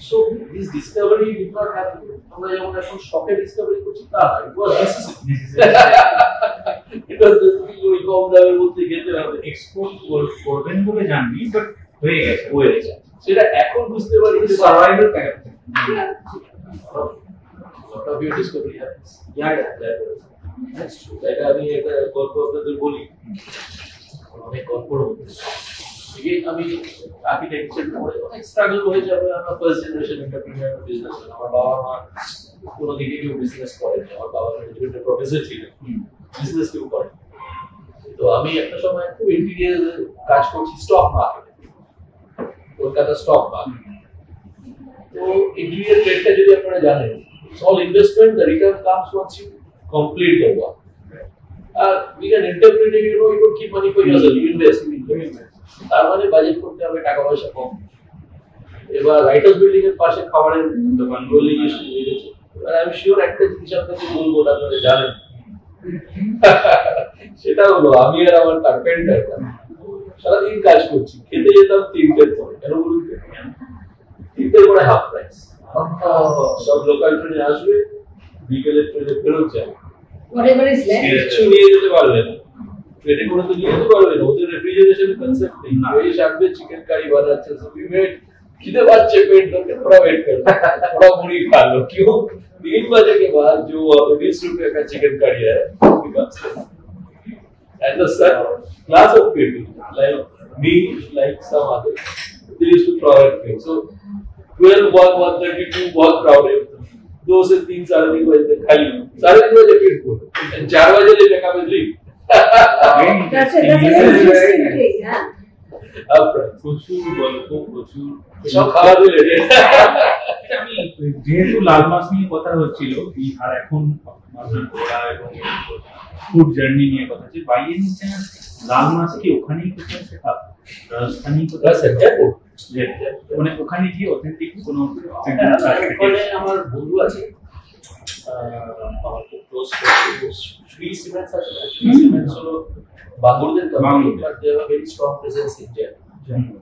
So this discovery did not happen. আমরা যেমন এখন শখে ডিসকভারি করছি তা না, it was necessity. It was ওই কম দামের মধ্যে খেতে হবে, এক্সপোর্ট করবেন বলে জানি, বাট হয়ে গেছে সেটা এখন বুঝতে পারি যে survival character. Lot of your discovery happens. Yeah, that's true. এটা আমি একটা গল্প আপনাদের বলি, অনেক গল্পর মধ্যে আমি আর্কিটেকচার পড়ে অনেক স্ট্রাগল হয়ে যাবে। আমরা ফার্স্ট জেনারেশন এন্টারপ্রেনিউর বিজনেস, আমার বাবা মা কোনো দিকে কেউ বিজনেস করেনি, আমার বাবা ম্যানেজমেন্টের প্রফেসর ছিলেন, বিজনেস কেউ করে। তো আমি একটা সময় খুব ইন্টিরিয়ার কাজ করছি স্টক মার্কেটে, কলকাতা স্টক মার্কেট। তো ইন্টিরিয়ার ট্রেডটা যদি আপনারা জানেন, it's all investment, the return comes once you complete the work. Being an entrepreneur, you know, you don't keep money for yourself, you invest. তার মানে বাজেট করতে হবে, টাকা পয়সা কম। এবার রাইটার্স বিল্ডিং এর পাশে খাবারের দোকান বললে শুরু হয়ে গেছে। এবার আমি শিওর একটা জিনিস আপনাকে বলবো, আপনারা জানেন, সেটা হলো আমি আর আমার কার্পেন্টার সারাদিন কাজ করছি, খেতে যেতাম 3টের পরে। কেন বলুন? 3টের পরে হাফ প্রাইস, সব লোকাল ট্রেনে আসবে, বিকেলের ট্রেনে ফেরত যাবে, কিছু নিয়ে যেতে পারবে না, ট্রেনে করে তো নিয়ে যেতে পারবে না, ওদের রেফ্রিজারেশন কনসেপ্ট নেই। এই সামনে চিকেন কারি বানাচ্ছে, সবই ওয়েট, খিদে পাচ্ছে, পেট ধরে थोड़ा वेट कर, थोड़ा मुड़ी खा लो, क्यों? 3 बजे के बाद जो 20 रुपए का चिकन करी है, and the class of people like me, like some others, they used to throw at me. So 12, 1, 1:32 बहुत crowded, 2 से 3, 3:30 बजे तक खाली, 3:30 बजे पेट फुल, 4 बजे ले pick up and leave. That's a interesting thing, yeah. প্রচুর গল্প, প্রচুর সব খাওয়া দিলে আমি যেহেতু লাল মাছ নিয়ে কথা হচ্ছিল, আর এখন আপনার ঘোরা এবং ফুড জার্নি নিয়ে কথা হচ্ছে, বাই এনি চান্স লাল মাছ কি ওখানেই কোথাও শেখা, রাজস্থানী কোথাও শেখা, মানে ওখানে গিয়ে অথেন্টিক কোনো ওখানে আমার বন্ধু আছে, আমার খুব ক্লোজ শ্রী সিমেন্টস আছে। শ্রী সিমেন্টস হলো বাঙ্গুরদের company, but they have a very strong presence in Jaipur.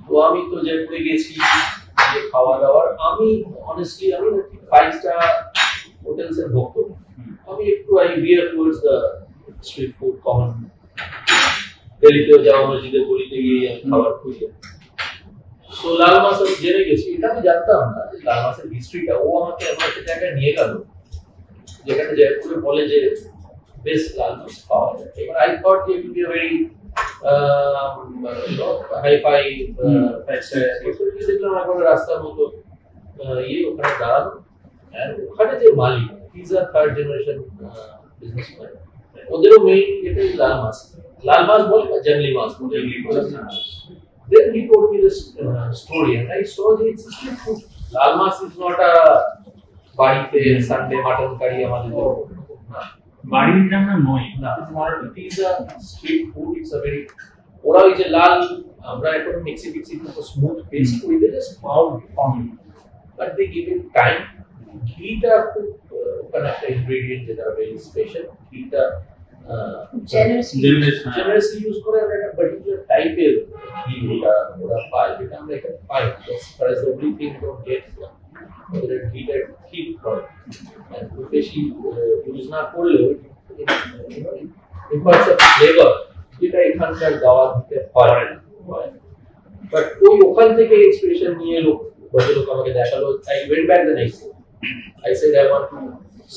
তো আমি তো জয়পুরে গেছি, খাওয়া দাওয়ার, আমি অনেস্টলি আমি 5 স্টার হোটেলস এর ভক্ত, আমি একটু I bear towards the street food common. দিল্লিতেও যাওয়া, মসজিদের গলিতে গিয়ে খাবার খুঁজে। সো লাল মাছ আমি জেনে গেছি, এটা আমি জানতাম না যে লাল মাছের হিস্ট্রিটা। ও আমাকে এমন একটা জায়গায় নিয়ে গেল যেখানে জয়পুরে বলে যে বেস্ট লাল মাছ পাওয়া যায়। এবার I thought it will be a very hi fi দেখলাম এখন রাস্তার মতো ওখানে দাঁড়ানো, ওখানে যে মালিক, is a 3rd generation businessman, ওদেরও মেইন এটাই লাল মাছ বলে না, জঙ্গলি মাছ। Then he told me this story, and I saw that it's street food. Lal mas is not a বাড়িতে Sunday mutton curry আমাদের বাড়ির রান্না নয়, it is a street food. It's a very, ওরা ওই যে লাল, আমরা এখন মিক্সি মতো স্মুথ পেস্ট করে দিয়ে just pound, but they give it time. ঘিটা খুব ওখানে একটা ইনগ্রেডিয়েন্ট যেটা very special, ঘিটা generously use করে একটা particular টাইপের ঘি ওরা পায়, যেটা আমরা এখানে পাই না। But as the only thing we don't get ওদের ঘিটা ঠিক হয়, খুব বেশি ইউজ না করলেও imparts a flavor যেটা এখানকার গাওয়া দিতে হয়। বাট ওই ওখান থেকে ইন্সপিরেশন নিয়ে ভদ্রলোক আমাকে দেখালো। I went back the next day. I said I want to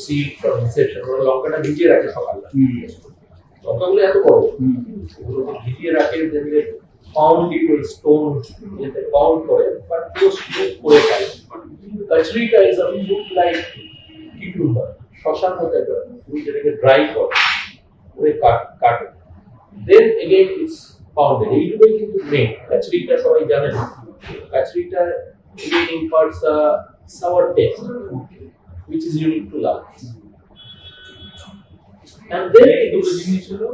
see from inception. ওরা লঙ্কাটা ভিজিয়ে রাখে সকালবেলা, লঙ্কাগুলো এত বড়, ওগুলোকে ভিজিয়ে রাখে, পাউন্ড ইকুয়াল স্টোন যেতে পাউন্ড করে, বাট পুরো স্মুথ করে খায়। কচুরিটা ইজ আ ফুড লাইক কিকুম্বার, শশার মতো একটা ফুড যেটাকে ড্রাই করে ওরে কাটে, দেন এগেইন ইটস পাউন্ডেড। এইটুকুই কিন্তু মেন। কচুরিটা সবাই জানে না, কচুরিটা again imparts a sour taste which is unique to Lal. And then এই দুটো it's জিনিস হলো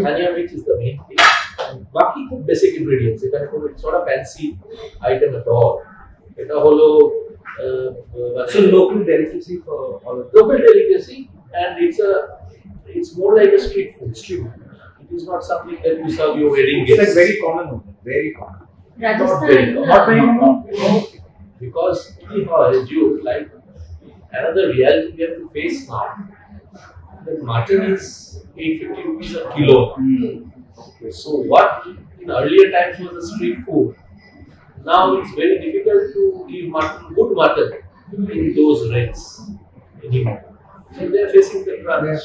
Dhania mix is the main thing. And বাকি খুব basic ingredients. এখানে কোনো it's not a fancy item at all. এটা হলো So local delicacy for all of local delicacy, and it's more like a street food. It is not something that you serve your wedding It's guests. like very common over there, very common. Not very Rajasthan, common. Because as you like another reality we have to face now. The mutton is 850 rupees a kilo. So what in earlier times was a street food, now it's very difficult to give good mutton in those rates anymore. So they are facing the crunch.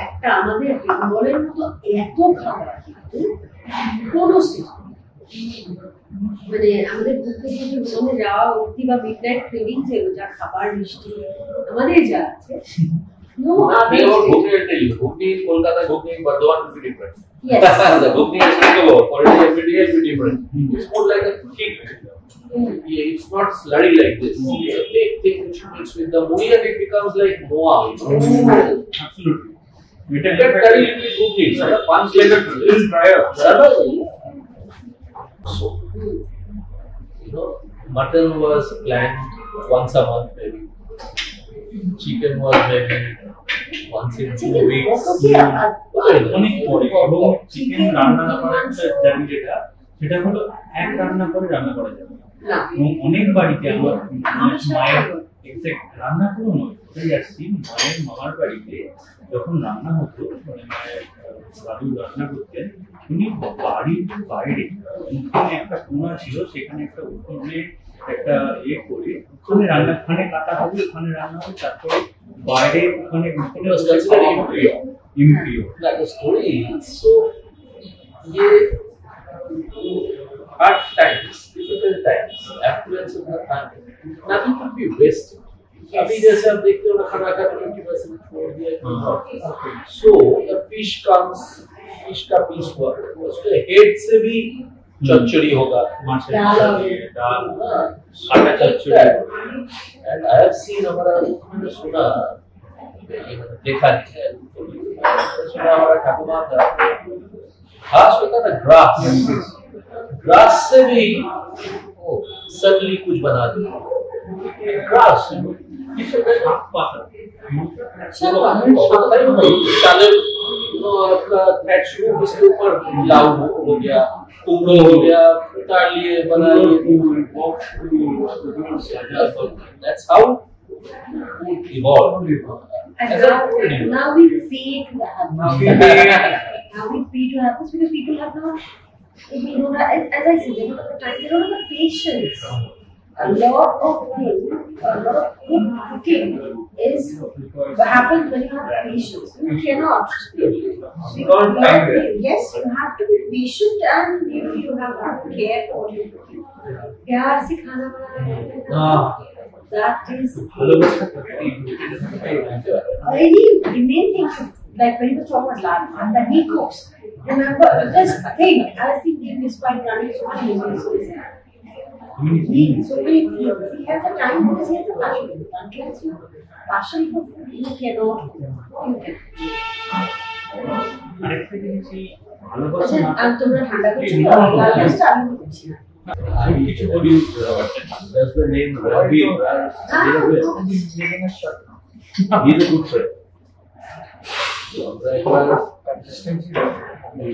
একটা আমাদের বেঙ্গলের মতো এত খাবার কিন্তু কোনো station মানে আমাদের ঘুরতে যাওয়া অব্দি বা মিডনাইট ক্রেভিং যা খাবার মিষ্টি আমাদের যা আছে no other Ghugni, I'll tell you. Ghugni in Kolkata, Ghugni in Bardhaman will be different. yes The Ghugni is Singapore, quality every day will be different. It's more like a thick. Yeah, it's not slurry like this. It's a thick thing which mixed with the muni and it becomes like moa. absolutely You get curry with Ghugni. It's not a fun flavor. Little drier. So, mutton was planned once a month maybe. Chicken was maybe once in 2 weeks. অনেক পরে এবং chicken রান্না করার জানি সেটা হলো এক রান্না করে রান্না করা যাবে না এবং অনেক বাড়িতে আমার মায়ের এক্সাক্ট রান্না করে নয় ওটাই আসছি মায়ের মামার বাড়িতে যখন রান্না হতো মানে মায়ের দাদু রান্না করতেন উনি বাড়ির বাইরে উঠোনে একটা কোণা ছিল সেখানে একটা উঠোনে একটা করে ওখানে রান্না ওখানে কাটা হবে ওখানে রান্না হবে তারপরে বাইরে ওখানে উঠোনে ইম্পিও Like the story is so ये hard times, difficult times, affluence of the family, nothing could be wasted. अभी जैसे आप देखते हो ना खाना खाते 20% छोड़ दिया so the fish comes fish का पीस हुआ उसके हेड से भी चच्चड़ी होगा মাছের ডাল ডাল आटा चच्चड़ी and I have seen हमारा मैंने सुना देखा नहीं है सुना हमारा ठाकुमा का घास होता ना ग्रास से भी सडनली कुछ बना दिया ग्रास थ्रेड शुरू इसके ऊपर लाउ हो गया कुमड़ो हो गया उतार लिए बना लिए that's how food evolved. and As a food now we pay to have Now we now we pay to have this because people have not they don't have, as I said they don't have the time they don't have the patience a lot of good cooking is what happens when you have patience you cannot Not time there. yes you have to be patient and you have to care for what you're cooking प्यार से खाना बनाना that is really the main thing like when you talk about lad that he cooks remember just think I was thinking this quite running so many resources so many things he has the time because he has the passion unless you passion for food you cannot you can আরেকটা জিনিস ভালোবাসা আচ্ছা আর তোমরা ঠান্ডা করছো last আমি করছি I কিছু বলি that's the name Ravi he's a good friend so consistency we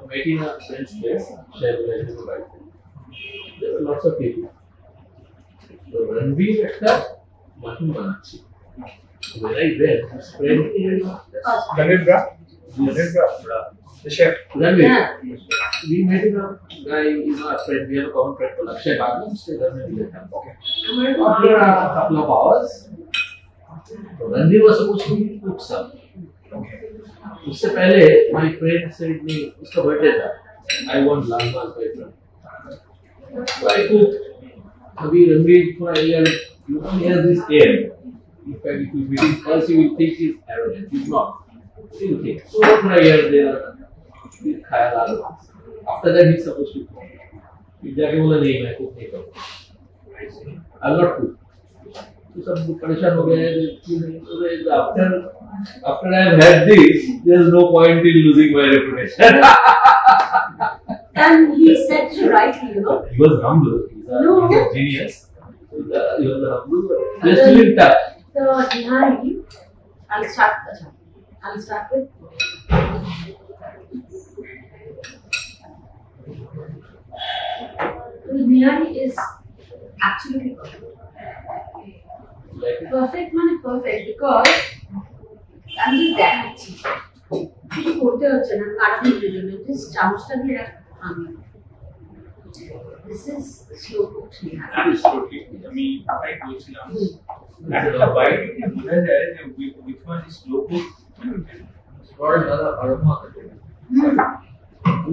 met in a friend's place shared with his wife there were lots of people so Ranveer একটা mutton বানাচ্ছি when I went his friend Dhanendra, the chef. Ranveer Yeah. we met in a guy is our friend we have a common friend called Akshay Babu so Ranveer met him আমার after a couple of hours Ranveer was supposed to cook some उससे पहले my friend said me उसका birthday था I want Lal mall paper so I cooked अभी रणवीर थोड़ा यार you know he has this air in fact if you meet him first you will think he's arrogant he's not he will think so थोड़ा यार देना फिर खाया लाल after that he's supposed to cook फिर जाके बोला नहीं मैं cook नहीं करूँगा I will not cook तो सब लोग परेशान हो गए कि after I have had this, there is no point in losing my reputation. And he said so rightly, you know. He was humble. No. He's a genius. He was humble, but we are still in touch. So Nihari, I'll start with. Nihari is absolutely perfect. Perfect, man, perfect because I'm just দেখাচ্ছি কিছু করতে হচ্ছে না কাটতে জন্য just চামচটা দিয়ে আমি this is slow cooked That is totally, I mean, I বলছিলাম একটা বাইরে থেকে বোঝা যায় যে which one is slow cooked. For another aroma.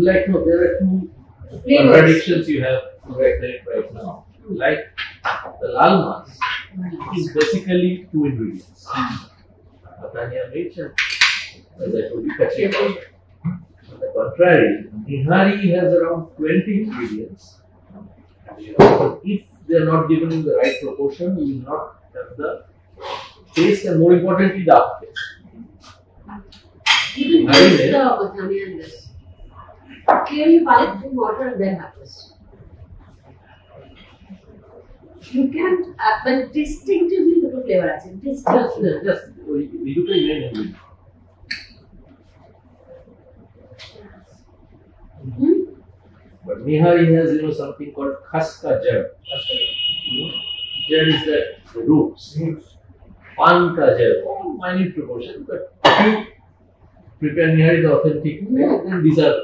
Like no, there are two Flavors. contradictions you have right now. Like the lal mas is basically two ingredients. Batania nature, as I told you, kachi. On the contrary, nihari has around 20 ingredients. If they are not given in the right proportion, you will not have the taste and more importantly the aftertaste. You can taste the Bathania in this. Clearly, pilot through water and then happens. You can, but distinctively the flavor আছে. Just we do play very heavily. But nihari has something called khaska jad. Jad is the roots. Pan ka jad, minute proportion, but if you prepare nihari the authentic way, then these are.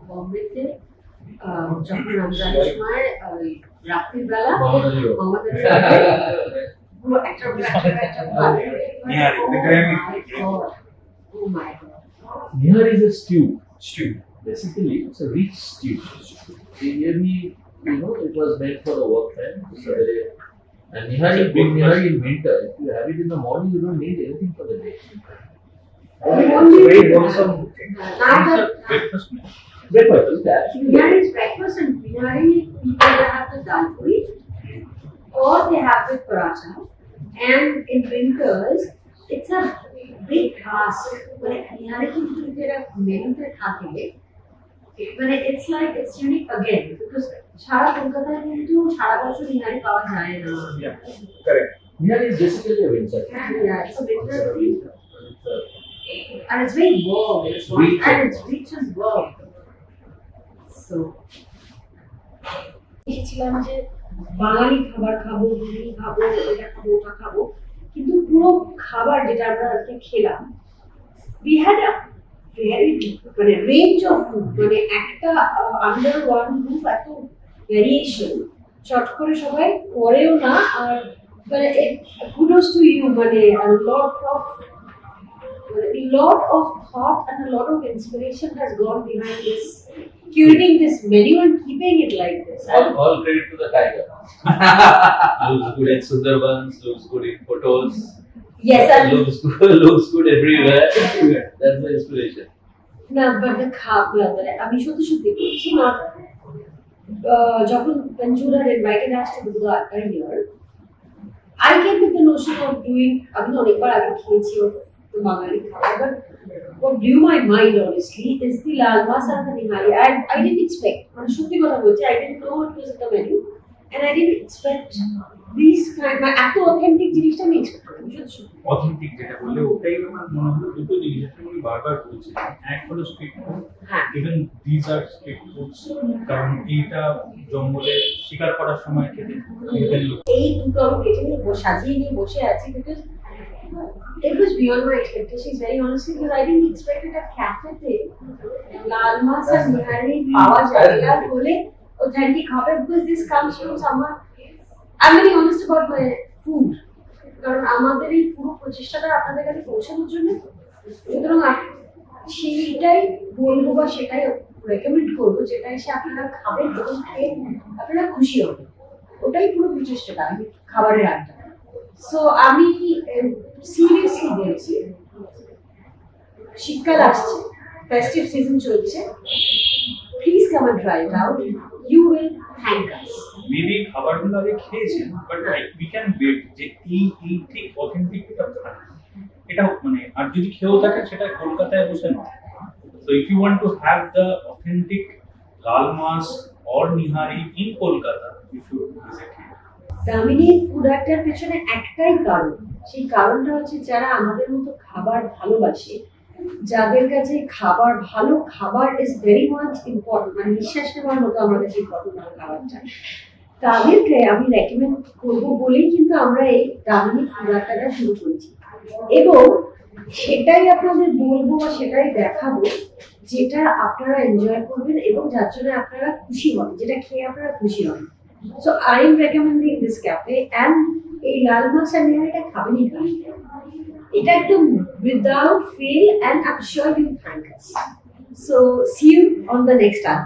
বম্বেতে যখন রমজানের সময় রাত্রিবেলা Nihari is a stew. Basically, it's a rich stew. Really, it was made for the work time. And nihari in winter. If you have it in the morning, you don't need anything for the day. Very wholesome thing. Breakfast meal. Breakfast, actually. Nihari is breakfast and Nihari people that have the dal puri or they have with paratha. And in winters, it's a big task. When Nihari কিন্তু যেটা মেনুতে থাকে, মানে it's like it's unique again because সারা কলকাতায় কিন্তু সারা বছর Nihari পাওয়া যায় না. Yeah, correct. Nihari is basically a winter. Yeah, it's a winter thing. And it's very warm. And it's rich and warm. So, এসেছিলাম যে বাঙালি খাবার খাবো, বিরিয়ানি খাবো, এটা খাবো, ওটা খাবো, কিন্তু পুরো খাবার যেটা আমরা আজকে খেলাম, we had a very মানে range of food, মানে একটা under one roof এত ভেরিয়েশন চট করে সবাই করেও না আর মানে kudos to you মানে a lot of thought and a lot of inspiration has gone behind this, curating this menu and keeping it like this. All credit to the tiger. Looks good in Sundarbans, looks good in photos. Yes, and looks good everywhere. That's my inspiration. না but the খাবার আমি সত্যি বলছি না যখন Panjura invited us to do the Atta here, I came with the notion of doing আমি অনেকবার আগে খেয়েছি the Bengali খাবার, but what blew my mind honestly is the lal mas and the nihari. I didn't expect, মানে সত্যি কথা বলছি, I didn't know it was in the menu and I didn't expect these kind of এত authentic জিনিসটা আমি expect করিনি সত্যি। Authentic যেটা বললে ওটাই আমার মনে হলো দুটো জিনিস যেটা আমি বারবার বলছি, এক হলো street food, even this are street foods, কারণ এইটা জঙ্গলে শিকার করার সময় খেতে এই দুটো আমি কেটে নিয়ে সাজিয়ে নিয়ে বসে আছি because it was beyond my expectations, very honestly, because I didn't expect it at cafe te lal mas and nihari pawa jayega bole authentic হবে because this comes from someone. I'm very honest about my food, কারণ আমাদের এই পুরো প্রচেষ্টাটা আপনাদের কাছে পৌঁছানোর জন্য, সুতরাং সেইটাই বলবো বা সেটাই রেকমেন্ড করবো যেটা এসে আপনারা খাবেন এবং খেয়ে আপনারা খুশি হবেন, ওটাই পুরো প্রচেষ্টাটা খাবারের আড্ডা। সো আমি সিরিয়াসলি বলছি, শীতকাল আসছে, ফেস্টিভ সিজন চলছে, please come and try it out, you will thank us. Maybe খাবারগুলো আগে খেয়েছেন, বাট উই ক্যান ওয়েট যে এই ঠিক অথেন্টিক এটা মানে, আর যদি খেয়েও থাকে সেটা কলকাতায় বসে নয়। So if you want to have the authentic lal mas or nihari in Kolkata, you should visit here. Damini food আড্ডার পেছনে একটাই কারণ, সেই কারণটা হচ্ছে যারা আমাদের মতো খাবার ভালোবাসে, যাদের কাছে খাবার ভালো খাবার ইজ ভেরি মাচ ইম্পর্টেন্ট, মানে নিঃশ্বাস নেওয়ার মতো আমার কাছে ইম্পর্টেন্ট খাবারটা, তাদেরকে আমি রেকমেন্ড করবো বলেই কিন্তু আমরা এই দামিনী ফুড আড্ডাটা শুরু করেছি। এবং সেটাই আপনাদের বলবো বা সেটাই দেখাবো যেটা আপনারা এনজয় করবেন এবং যার জন্য আপনারা খুশি হবেন, যেটা খেয়ে আপনারা খুশি হবেন। So I am recommending this cafe and এই লাল মাছ আর নিহারিটা খাবেনই খাবেন, এটা একদম without fail and I'm sure you'll thank us. So see you on the next time.